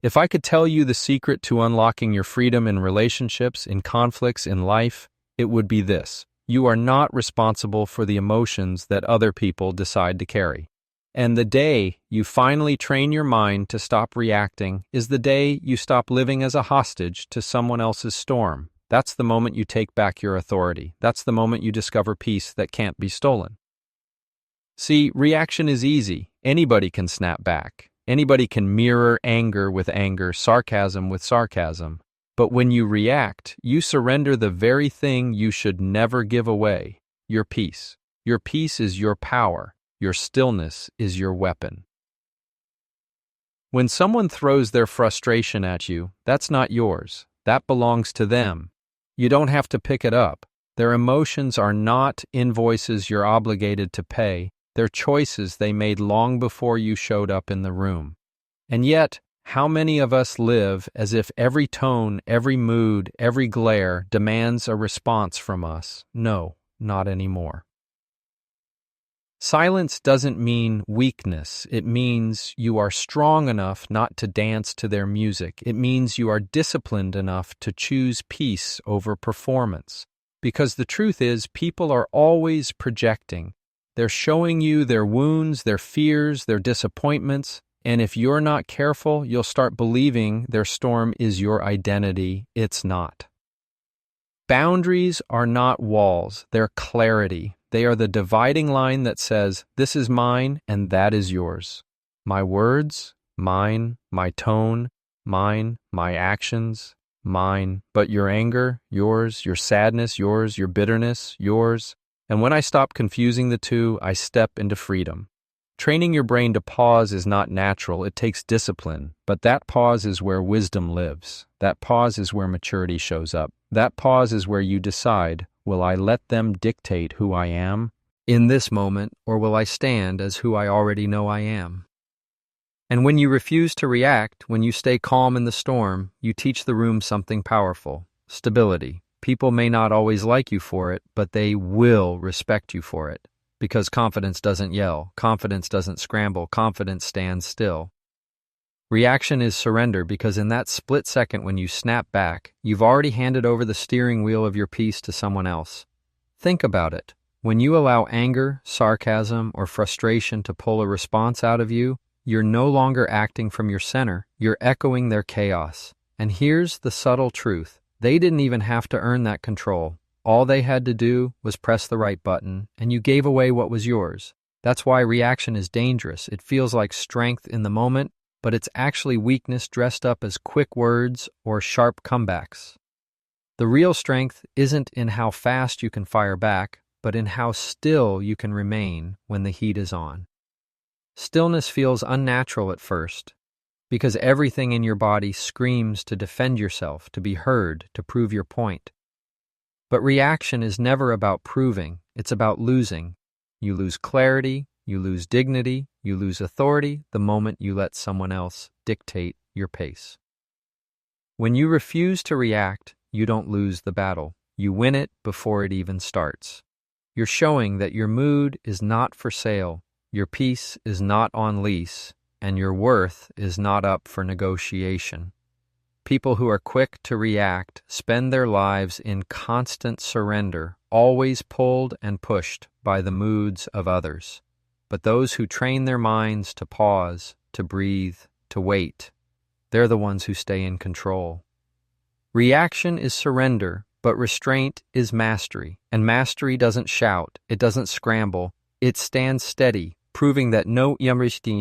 If I could tell you the secret to unlocking your freedom in relationships, in conflicts, in life, it would be this. You are not responsible for the emotions that other people decide to carry. And the day you finally train your mind to stop reacting is the day you stop living as a hostage to someone else's storm. That's the moment you take back your authority. That's the moment you discover peace that can't be stolen. See, reaction is easy. Anybody can snap back. Anybody can mirror anger with anger, sarcasm with sarcasm. But when you react, you surrender the very thing you should never give away, your peace. Your peace is your power. Your stillness is your weapon. When someone throws their frustration at you, that's not yours. That belongs to them. You don't have to pick it up. Their emotions are not invoices you're obligated to pay. They're choices they made long before you showed up in the room. And yet, how many of us live as if every tone, every mood, every glare demands a response from us? No, not anymore. Silence doesn't mean weakness. It means you are strong enough not to dance to their music. It means you are disciplined enough to choose peace over performance. Because the truth is, people are always projecting. They're showing you their wounds, their fears, their disappointments, and if you're not careful, you'll start believing their storm is your identity. It's not. Boundaries are not walls, they're clarity. They are the dividing line that says, this is mine and that is yours. My words, mine. My tone, mine. My actions, mine. But your anger, yours. Your sadness, yours. Your bitterness, yours. And when I stop confusing the two, I step into freedom. Training your brain to pause is not natural, it takes discipline, but that pause is where wisdom lives. That pause is where maturity shows up. That pause is where you decide, will I let them dictate who I am in this moment, or will I stand as who I already know I am? And when you refuse to react, when you stay calm in the storm, you teach the room something powerful: stability. People may not always like you for it, but they will respect you for it. Because confidence doesn't yell, confidence doesn't scramble, confidence stands still. Reaction is surrender because in that split second when you snap back, you've already handed over the steering wheel of your peace to someone else. Think about it. When you allow anger, sarcasm, or frustration to pull a response out of you, you're no longer acting from your center, you're echoing their chaos. And here's the subtle truth. They didn't even have to earn that control. All they had to do was press the right button, and you gave away what was yours. That's why reaction is dangerous. It feels like strength in the moment, but it's actually weakness dressed up as quick words or sharp comebacks. The real strength isn't in how fast you can fire back, but in how still you can remain when the heat is on. Stillness feels unnatural at first, because everything in your body screams to defend yourself, to be heard, to prove your point. But reaction is never about proving, it's about losing. You lose clarity, you lose dignity, you lose authority the moment you let someone else dictate your pace. When you refuse to react, you don't lose the battle. You win it before it even starts. You're showing that your mood is not for sale, your peace is not on lease, and your worth is not up for negotiation. People who are quick to react spend their lives in constant surrender, always pulled and pushed by the moods of others. But those who train their minds to pause, to breathe, to wait, they're the ones who stay in control. Reaction is surrender, but restraint is mastery. And mastery doesn't shout, it doesn't scramble, it stands steady, proving that no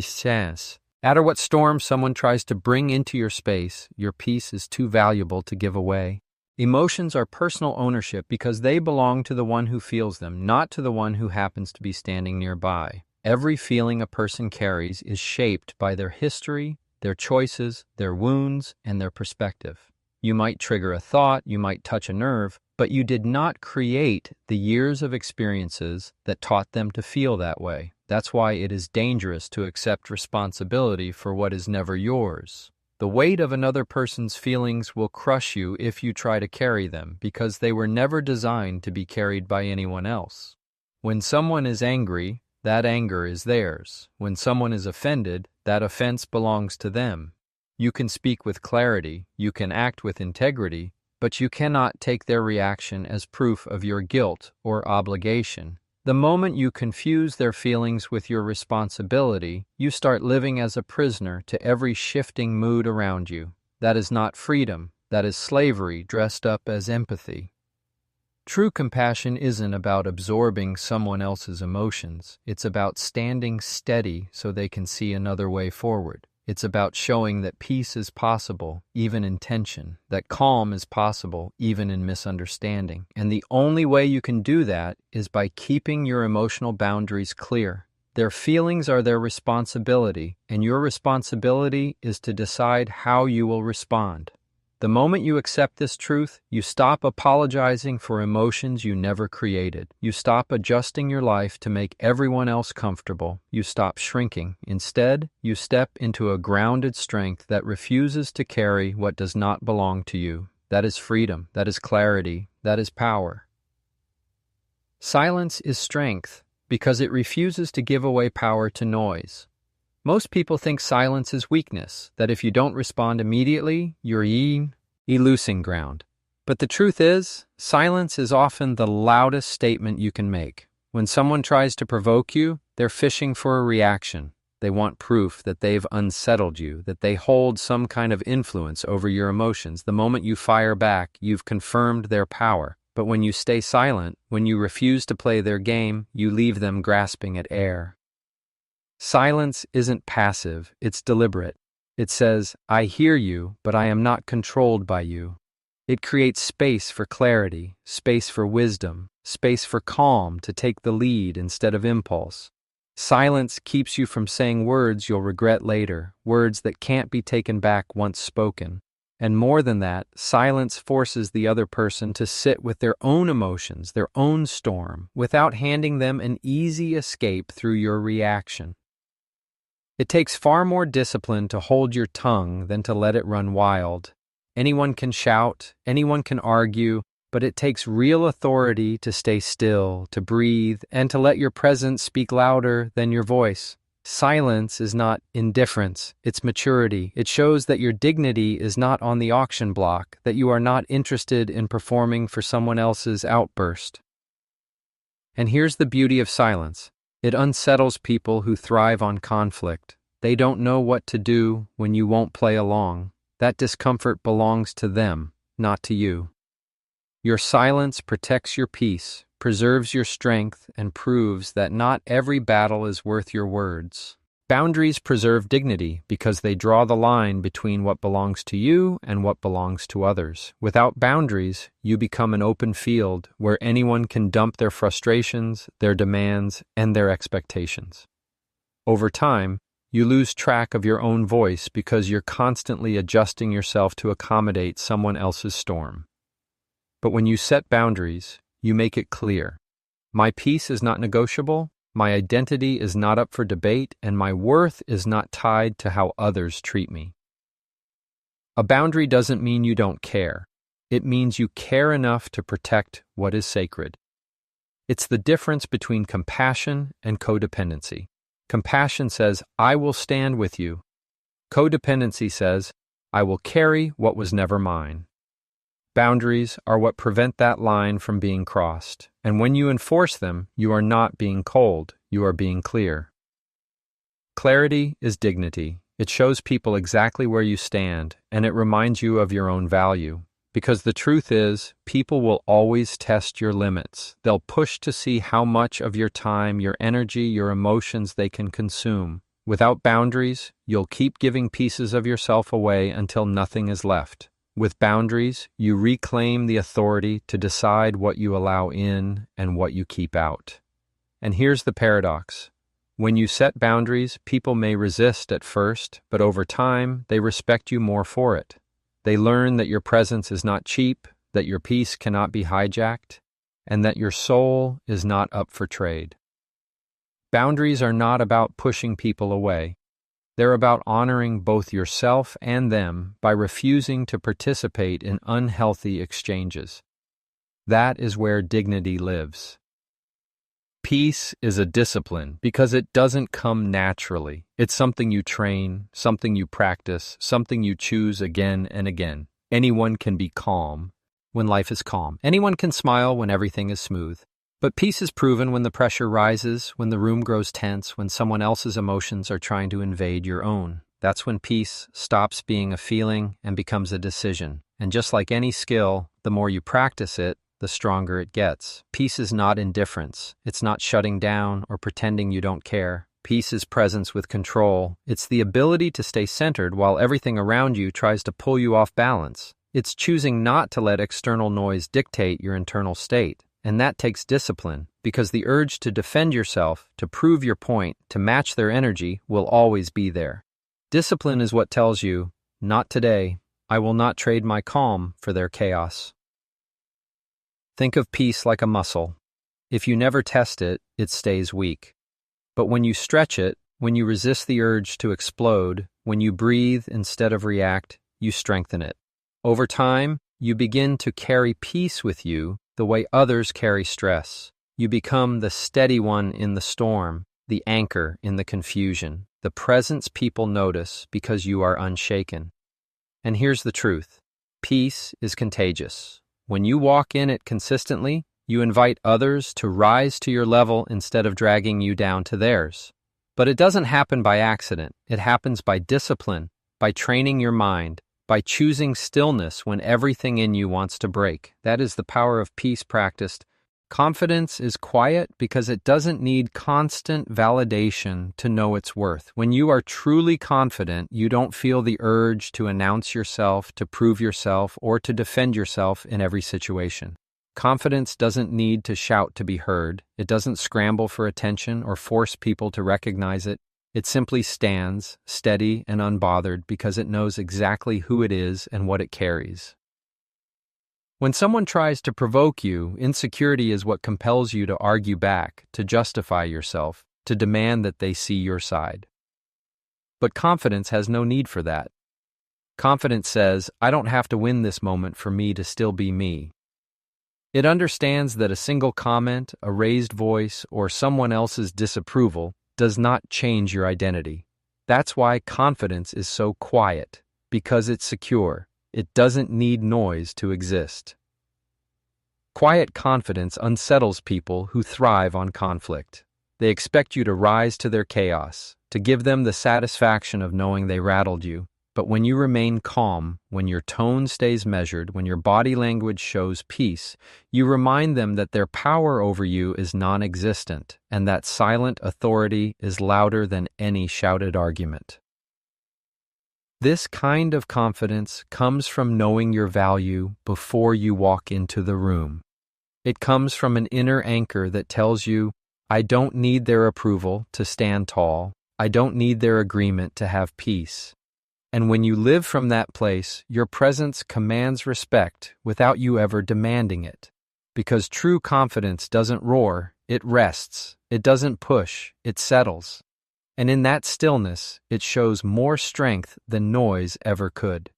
sense. No matter what storm someone tries to bring into your space, your peace is too valuable to give away. Emotions are personal ownership because they belong to the one who feels them, not to the one who happens to be standing nearby. Every feeling a person carries is shaped by their history, their choices, their wounds, and their perspective. You might trigger a thought, you might touch a nerve, but you did not create the years of experiences that taught them to feel that way. That's why it is dangerous to accept responsibility for what is never yours. The weight of another person's feelings will crush you if you try to carry them, because they were never designed to be carried by anyone else. When someone is angry, that anger is theirs. When someone is offended, that offense belongs to them. You can speak with clarity, you can act with integrity, but you cannot take their reaction as proof of your guilt or obligation. The moment you confuse their feelings with your responsibility, you start living as a prisoner to every shifting mood around you. That is not freedom, that is slavery dressed up as empathy. True compassion isn't about absorbing someone else's emotions. It's about standing steady so they can see another way forward. It's about showing that peace is possible, even in tension, that calm is possible, even in misunderstanding. And the only way you can do that is by keeping your emotional boundaries clear. Their feelings are their responsibility, and your responsibility is to decide how you will respond. The moment you accept this truth, you stop apologizing for emotions you never created. You stop adjusting your life to make everyone else comfortable. You stop shrinking. Instead, you step into a grounded strength that refuses to carry what does not belong to you. That is freedom. That is clarity. That is power. Silence is strength because it refuses to give away power to noise. Most people think silence is weakness, that if you don't respond immediately, you're losing ground. But the truth is, silence is often the loudest statement you can make. When someone tries to provoke you, they're fishing for a reaction. They want proof that they've unsettled you, that they hold some kind of influence over your emotions. The moment you fire back, you've confirmed their power. But when you stay silent, when you refuse to play their game, you leave them grasping at air. Silence isn't passive, it's deliberate. It says, I hear you, but I am not controlled by you. It creates space for clarity, space for wisdom, space for calm to take the lead instead of impulse. Silence keeps you from saying words you'll regret later, words that can't be taken back once spoken. And more than that, silence forces the other person to sit with their own emotions, their own storm, without handing them an easy escape through your reaction. It takes far more discipline to hold your tongue than to let it run wild. Anyone can shout, anyone can argue, but it takes real authority to stay still, to breathe, and to let your presence speak louder than your voice. Silence is not indifference, it's maturity. It shows that your dignity is not on the auction block, that you are not interested in performing for someone else's outburst. And here's the beauty of silence. It unsettles people who thrive on conflict. They don't know what to do when you won't play along. That discomfort belongs to them, not to you. Your silence protects your peace, preserves your strength, and proves that not every battle is worth your words. Boundaries preserve dignity because they draw the line between what belongs to you and what belongs to others. Without boundaries, you become an open field where anyone can dump their frustrations, their demands, and their expectations. Over time, you lose track of your own voice because you're constantly adjusting yourself to accommodate someone else's storm. But when you set boundaries, you make it clear. My peace is not negotiable. My identity is not up for debate, and my worth is not tied to how others treat me. A boundary doesn't mean you don't care. It means you care enough to protect what is sacred. It's the difference between compassion and codependency. Compassion says, I will stand with you. Codependency says, I will carry what was never mine. Boundaries are what prevent that line from being crossed, and when you enforce them, you are not being cold, you are being clear. Clarity is dignity. It shows people exactly where you stand, and it reminds you of your own value. Because the truth is, people will always test your limits. They'll push to see how much of your time, your energy, your emotions they can consume. Without boundaries, you'll keep giving pieces of yourself away until nothing is left. With boundaries, you reclaim the authority to decide what you allow in and what you keep out. And here's the paradox. When you set boundaries, people may resist at first, but over time, they respect you more for it. They learn that your presence is not cheap, that your peace cannot be hijacked, and that your soul is not up for trade. Boundaries are not about pushing people away. They're about honoring both yourself and them by refusing to participate in unhealthy exchanges. That is where dignity lives. Peace is a discipline because it doesn't come naturally. It's something you train, something you practice, something you choose again and again. Anyone can be calm when life is calm. Anyone can smile when everything is smooth. But peace is proven when the pressure rises, when the room grows tense, when someone else's emotions are trying to invade your own. That's when peace stops being a feeling and becomes a decision. And just like any skill, the more you practice it, the stronger it gets. Peace is not indifference. It's not shutting down or pretending you don't care. Peace is presence with control. It's the ability to stay centered while everything around you tries to pull you off balance. It's choosing not to let external noise dictate your internal state. And that takes discipline, because the urge to defend yourself, to prove your point, to match their energy will always be there. Discipline is what tells you, not today. I will not trade my calm for their chaos. Think of peace like a muscle. If you never test it, it stays weak. But when you stretch it, when you resist the urge to explode, when you breathe instead of react, you strengthen it. Over time, you begin to carry peace with you the way others carry stress. You become the steady one in the storm, the anchor in the confusion, the presence people notice because you are unshaken. And here's the truth. Peace is contagious. When you walk in it consistently, you invite others to rise to your level instead of dragging you down to theirs. But it doesn't happen by accident. It happens by discipline, by training your mind, by choosing stillness when everything in you wants to break. That is the power of peace practiced. Confidence is quiet because it doesn't need constant validation to know its worth. When you are truly confident, you don't feel the urge to announce yourself, to prove yourself, or to defend yourself in every situation. Confidence doesn't need to shout to be heard. It doesn't scramble for attention or force people to recognize it. It simply stands, steady and unbothered, because it knows exactly who it is and what it carries. When someone tries to provoke you, insecurity is what compels you to argue back, to justify yourself, to demand that they see your side. But confidence has no need for that. Confidence says, I don't have to win this moment for me to still be me. It understands that a single comment, a raised voice, or someone else's disapproval does not change your identity. That's why confidence is so quiet, because it's secure. It doesn't need noise to exist. Quiet confidence unsettles people who thrive on conflict. They expect you to rise to their chaos, to give them the satisfaction of knowing they rattled you. But when you remain calm, when your tone stays measured, when your body language shows peace, you remind them that their power over you is non-existent, and that silent authority is louder than any shouted argument. This kind of confidence comes from knowing your value before you walk into the room. It comes from an inner anchor that tells you, I don't need their approval to stand tall. I don't need their agreement to have peace. And when you live from that place, your presence commands respect without you ever demanding it. Because true confidence doesn't roar, it rests. It doesn't push, it settles. And in that stillness, it shows more strength than noise ever could.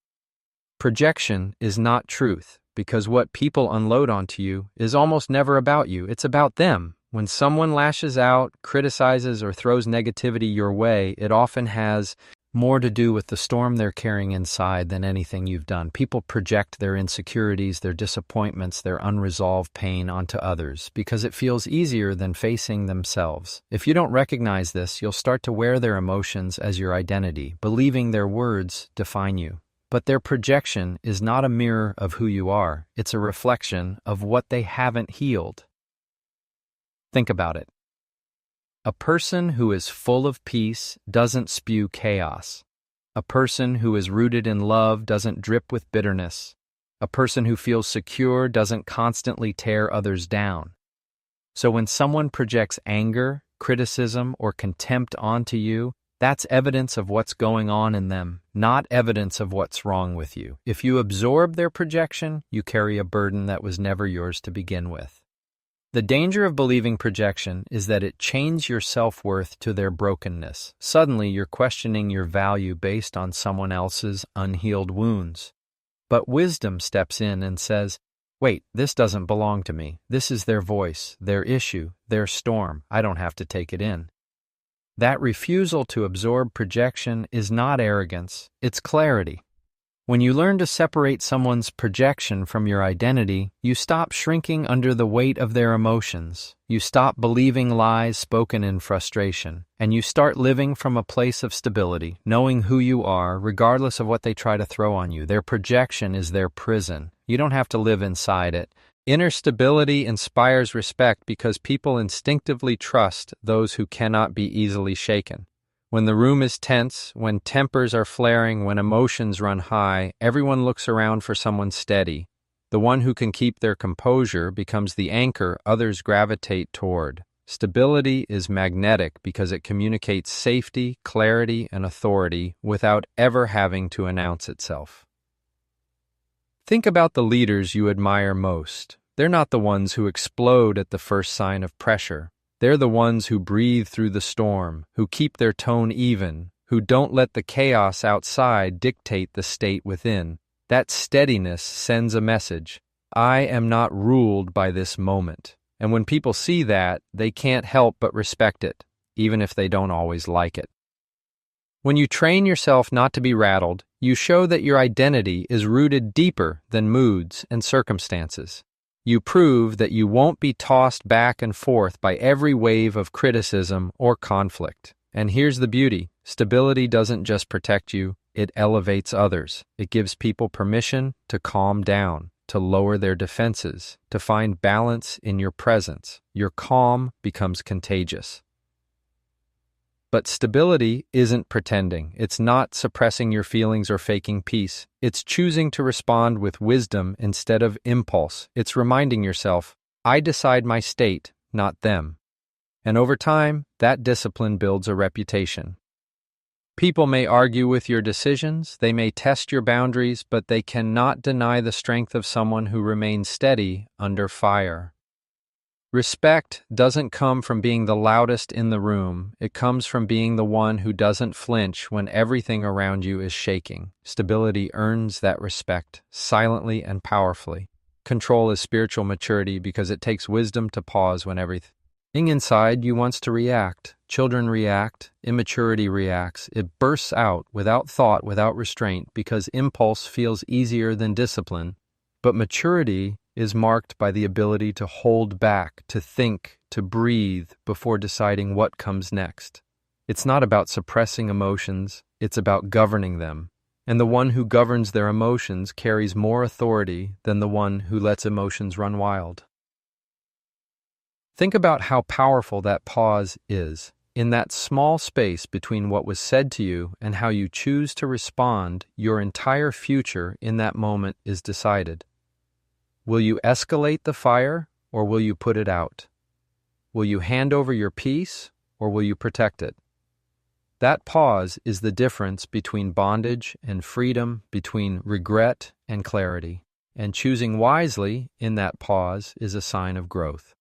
Projection is not truth, because what people unload onto you is almost never about you. It's about them. When someone lashes out, criticizes, or throws negativity your way, it often has more to do with the storm they're carrying inside than anything you've done. People project their insecurities, their disappointments, their unresolved pain onto others because it feels easier than facing themselves. If you don't recognize this, you'll start to wear their emotions as your identity, believing their words define you. But their projection is not a mirror of who you are. It's a reflection of what they haven't healed. Think about it. A person who is full of peace doesn't spew chaos. A person who is rooted in love doesn't drip with bitterness. A person who feels secure doesn't constantly tear others down. So when someone projects anger, criticism, or contempt onto you, that's evidence of what's going on in them, not evidence of what's wrong with you. If you absorb their projection, you carry a burden that was never yours to begin with. The danger of believing projection is that it chains your self-worth to their brokenness. Suddenly, you're questioning your value based on someone else's unhealed wounds. But wisdom steps in and says, Wait, this doesn't belong to me. This is their voice, their issue, their storm. I don't have to take it in. That refusal to absorb projection is not arrogance, it's clarity. When you learn to separate someone's projection from your identity, you stop shrinking under the weight of their emotions. You stop believing lies spoken in frustration, and you start living from a place of stability, knowing who you are, regardless of what they try to throw on you. Their projection is their prison. You don't have to live inside it. Inner stability inspires respect because people instinctively trust those who cannot be easily shaken. When the room is tense, when tempers are flaring, when emotions run high, everyone looks around for someone steady. The one who can keep their composure becomes the anchor others gravitate toward. Stability is magnetic because it communicates safety, clarity, and authority without ever having to announce itself. Think about the leaders you admire most. They're not the ones who explode at the first sign of pressure. They're the ones who breathe through the storm, who keep their tone even, who don't let the chaos outside dictate the state within. That steadiness sends a message. I am not ruled by this moment. And when people see that, they can't help but respect it, even if they don't always like it. When you train yourself not to be rattled, you show that your identity is rooted deeper than moods and circumstances. You prove that you won't be tossed back and forth by every wave of criticism or conflict. And here's the beauty. Stability doesn't just protect you, it elevates others. It gives people permission to calm down, to lower their defenses, to find balance in your presence. Your calm becomes contagious. But stability isn't pretending. It's not suppressing your feelings or faking peace. It's choosing to respond with wisdom instead of impulse. It's reminding yourself, I decide my state, not them. And over time, that discipline builds a reputation. People may argue with your decisions, they may test your boundaries, but they cannot deny the strength of someone who remains steady under fire. Respect doesn't come from being the loudest in the room. It comes from being the one who doesn't flinch when everything around you is shaking. Stability earns that respect, silently and powerfully. Control is spiritual maturity because it takes wisdom to pause when everything inside you wants to react. Children react, immaturity reacts. It bursts out without thought, without restraint, because impulse feels easier than discipline. But maturity is marked by the ability to hold back, to think, to breathe before deciding what comes next. It's not about suppressing emotions, it's about governing them. And the one who governs their emotions carries more authority than the one who lets emotions run wild. Think about how powerful that pause is. In that small space between what was said to you and how you choose to respond, your entire future in that moment is decided. Will you escalate the fire, or will you put it out? Will you hand over your peace, or will you protect it? That pause is the difference between bondage and freedom, between regret and clarity. And choosing wisely in that pause is a sign of growth.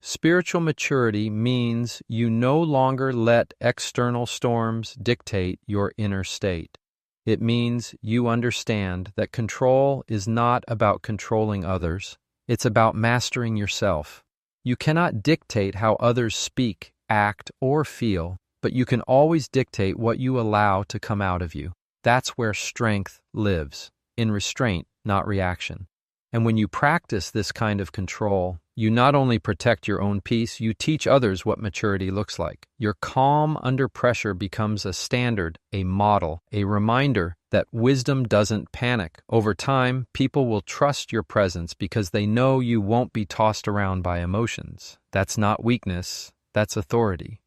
Spiritual maturity means you no longer let external storms dictate your inner state. It means you understand that control is not about controlling others. It's about mastering yourself. You cannot dictate how others speak, act, or feel, but you can always dictate what you allow to come out of you. That's where strength lives, in restraint, not reaction. And when you practice this kind of control, you not only protect your own peace, you teach others what maturity looks like. Your calm under pressure becomes a standard, a model, a reminder that wisdom doesn't panic. Over time, people will trust your presence because they know you won't be tossed around by emotions. That's not weakness, that's authority.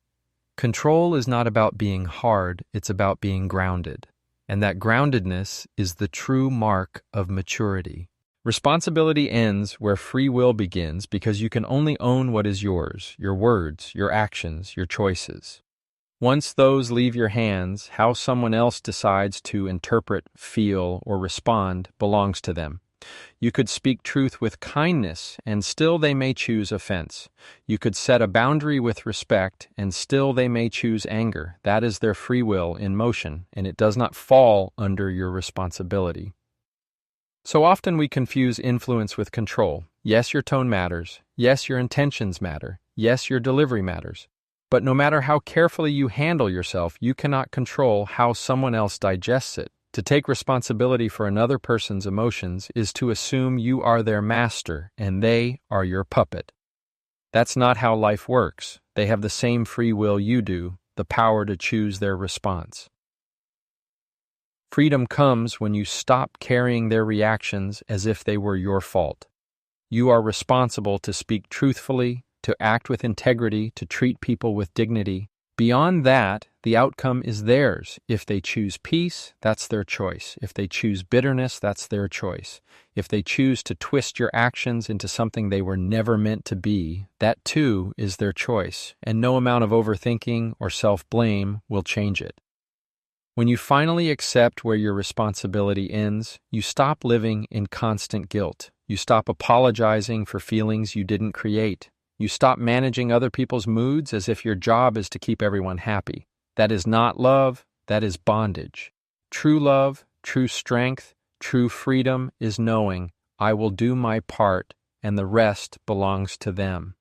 Control is not about being hard, it's about being grounded. And that groundedness is the true mark of maturity. Responsibility ends where free will begins because you can only own what is yours, your words, your actions, your choices. Once those leave your hands, how someone else decides to interpret, feel, or respond belongs to them. You could speak truth with kindness, and still they may choose offense. You could set a boundary with respect, and still they may choose anger. That is their free will in motion, and it does not fall under your responsibility. So often we confuse influence with control. Yes, your tone matters. Yes, your intentions matter. Yes, your delivery matters. But no matter how carefully you handle yourself, you cannot control how someone else digests it. To take responsibility for another person's emotions is to assume you are their master and they are your puppet. That's not how life works. They have the same free will you do, the power to choose their response. Freedom comes when you stop carrying their reactions as if they were your fault. You are responsible to speak truthfully, to act with integrity, to treat people with dignity. Beyond that, the outcome is theirs. If they choose peace, that's their choice. If they choose bitterness, that's their choice. If they choose to twist your actions into something they were never meant to be, that too is their choice, and no amount of overthinking or self-blame will change it. When you finally accept where your responsibility ends, you stop living in constant guilt. You stop apologizing for feelings you didn't create. You stop managing other people's moods as if your job is to keep everyone happy. That is not love, that is bondage. True love, true strength, true freedom is knowing, I will do my part and the rest belongs to them.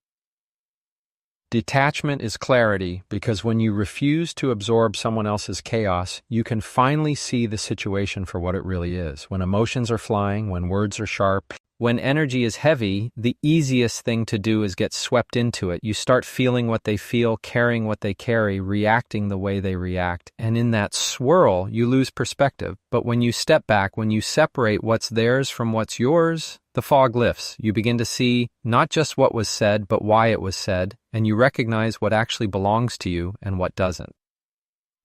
Detachment is clarity because when you refuse to absorb someone else's chaos, you can finally see the situation for what it really is. When emotions are flying, when words are sharp, when energy is heavy, the easiest thing to do is get swept into it. You start feeling what they feel, carrying what they carry, reacting the way they react. And in that swirl, you lose perspective. But when you step back, when you separate what's theirs from what's yours, the fog lifts. You begin to see not just what was said, but why it was said, and you recognize what actually belongs to you and what doesn't.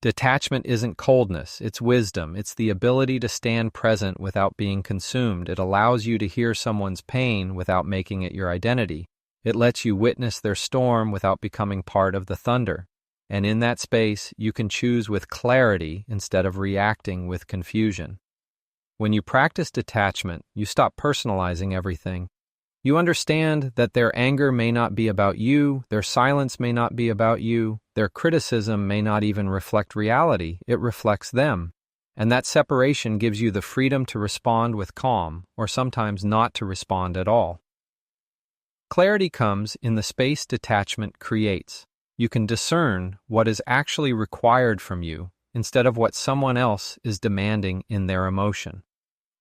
Detachment isn't coldness, it's wisdom. It's the ability to stand present without being consumed. It allows you to hear someone's pain without making it your identity. It lets you witness their storm without becoming part of the thunder. And in that space, you can choose with clarity instead of reacting with confusion. When you practice detachment, you stop personalizing everything. You understand that their anger may not be about you, their silence may not be about you, their criticism may not even reflect reality, it reflects them. And that separation gives you the freedom to respond with calm, or sometimes not to respond at all. Clarity comes in the space detachment creates. You can discern what is actually required from you instead of what someone else is demanding in their emotion.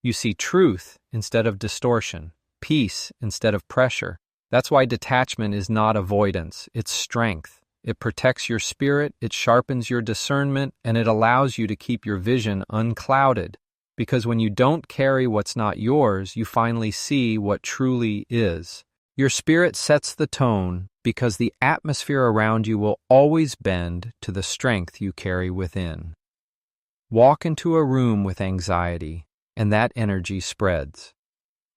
You see truth instead of distortion. Peace instead of pressure. That's why detachment is not avoidance, it's strength. It protects your spirit, it sharpens your discernment, and it allows you to keep your vision unclouded. Because when you don't carry what's not yours, you finally see what truly is. Your spirit sets the tone because the atmosphere around you will always bend to the strength you carry within. Walk into a room with anxiety, and that energy spreads.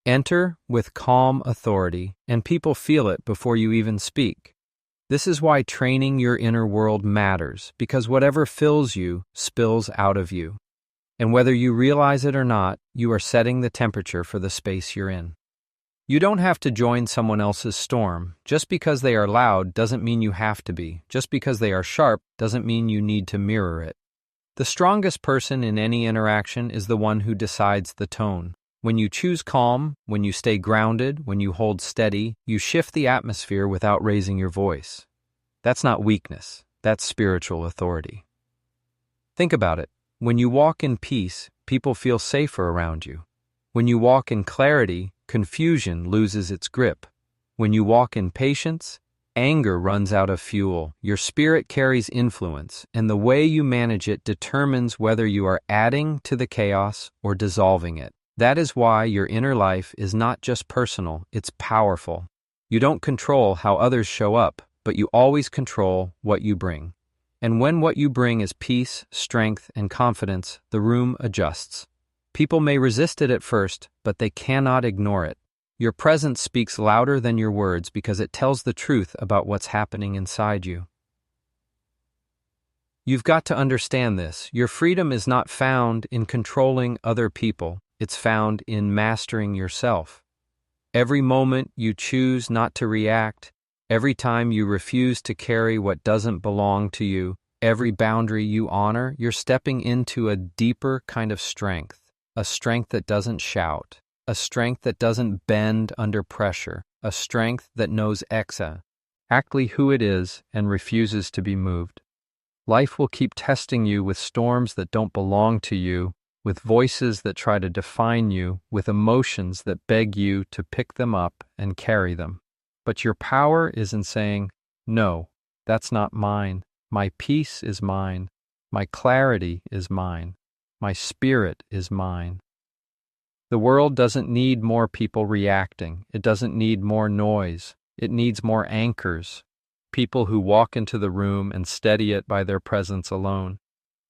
Enter with calm authority, and people feel it before you even speak. This is why training your inner world matters, because whatever fills you spills out of you. And whether you realize it or not, you are setting the temperature for the space you're in. You don't have to join someone else's storm. Just because they are loud doesn't mean you have to be. Just because they are sharp doesn't mean you need to mirror it. The strongest person in any interaction is the one who decides the tone. When you choose calm, when you stay grounded, when you hold steady, you shift the atmosphere without raising your voice. That's not weakness, that's spiritual authority. Think about it. When you walk in peace, people feel safer around you. When you walk in clarity, confusion loses its grip. When you walk in patience, anger runs out of fuel. Your spirit carries influence, and the way you manage it determines whether you are adding to the chaos or dissolving it. That is why your inner life is not just personal, it's powerful. You don't control how others show up, but you always control what you bring. And when what you bring is peace, strength, and confidence, the room adjusts. People may resist it at first, but they cannot ignore it. Your presence speaks louder than your words because it tells the truth about what's happening inside you. You've got to understand this. Your freedom is not found in controlling other people. It's found in mastering yourself. Every moment you choose not to react, every time you refuse to carry what doesn't belong to you, every boundary you honor, you're stepping into a deeper kind of strength, a strength that doesn't shout, a strength that doesn't bend under pressure, a strength that knows exactly who it is and refuses to be moved. Life will keep testing you with storms that don't belong to you, with voices that try to define you, with emotions that beg you to pick them up and carry them. But your power is in saying, no, that's not mine. My peace is mine. My clarity is mine. My spirit is mine. The world doesn't need more people reacting. It doesn't need more noise. It needs more anchors. People who walk into the room and steady it by their presence alone.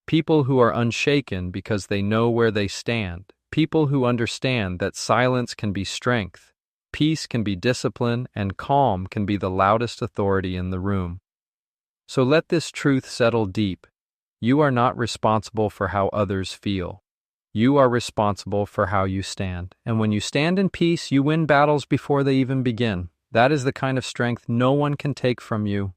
People who are unshaken because they know where they stand. People who understand that silence can be strength, peace can be discipline, and calm can be the loudest authority in the room. So let this truth settle deep. You are not responsible for how others feel. You are responsible for how you stand. And when you stand in peace, you win battles before they even begin. That is the kind of strength no one can take from you,